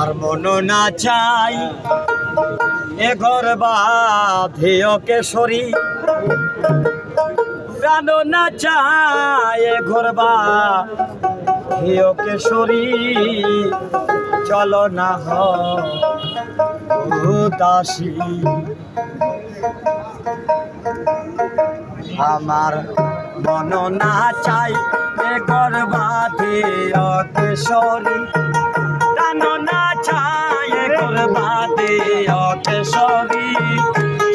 আমার মন না চাই এ ঘর বাঁধিও কেশরী, প্রাণ না চাই এ ঘর বাঁধিও কেশরী। চলো না উদাসী, আমার মন না চাই এ ঘর বাঁধিও কেশরী, প্রাণ না চাই এ ঘর বাঁধিও কেশরী।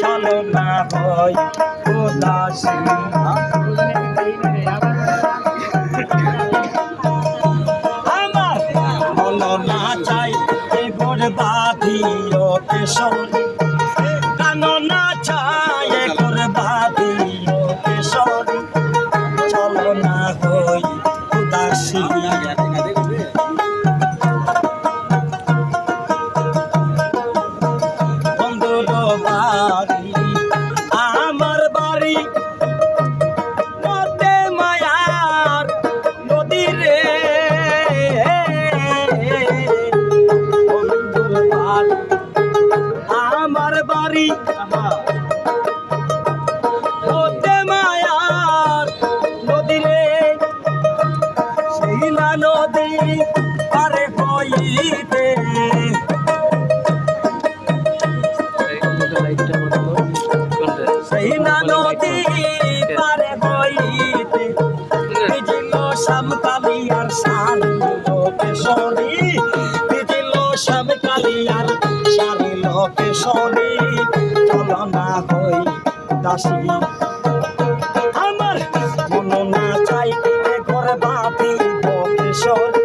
চলো না হই উদাসী, আমার মন না চাই এ ঘর বাঁধিও কেশরী, প্রাণ না চাই এ ঘর বাঁধিও কেশরী। চলো না হই উদাসী, বন্ধুর বাড়ি আমার বাড়ি নদে মায়ার নদী রে, বন্ধুর বাড়ি আমার বাড়ি নদে মায়ার নদী রে। সেই না নদী পারে হইতে সেই না নদী পারে হইতে ভিজিল শ্যামকালী আর সারিল কেশরী, ভিজিল শ্যামকালী আর সারিল কেশরী। চলো না হই দাসী, আমার মন না চাই এ ঘর বাঁধিব কেশরী,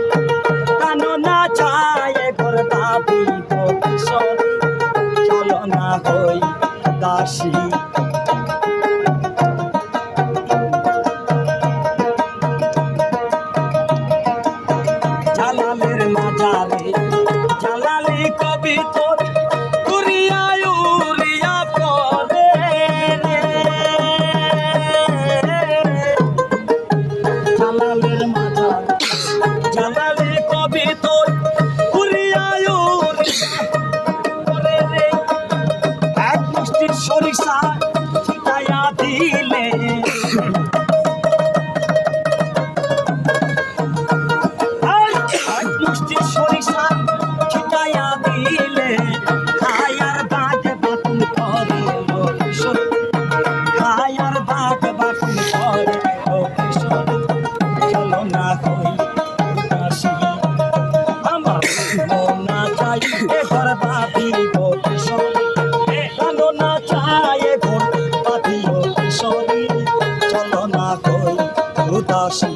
প্রাণ না চাই এ ঘর বাঁধিব কেশরী। চলো না হই দাসী, জালালের মাজারে জালালি কবি তোর উড়িয়া উড়িয়া পড়ে রে, জালালের মাজারে জালালি কবি তোর উড়িয়া উড়িয়া পড়ে রে। এক মুষ্টির সরিষা ছিটাইয়া দিলে, মুষ্টির সরিষা ছিটাইয়া দিলে, খায়ার বাঘ বাতুল করে খায়ার বাঘ বাতুল করে। চলো না হই উদাসী, আমার মন না চাই এ ঘর বাঁধিব কেশরী, প্রাণ না চাই এ ঘর বাঁধিব কেশরী। চলো না হই উদাসী।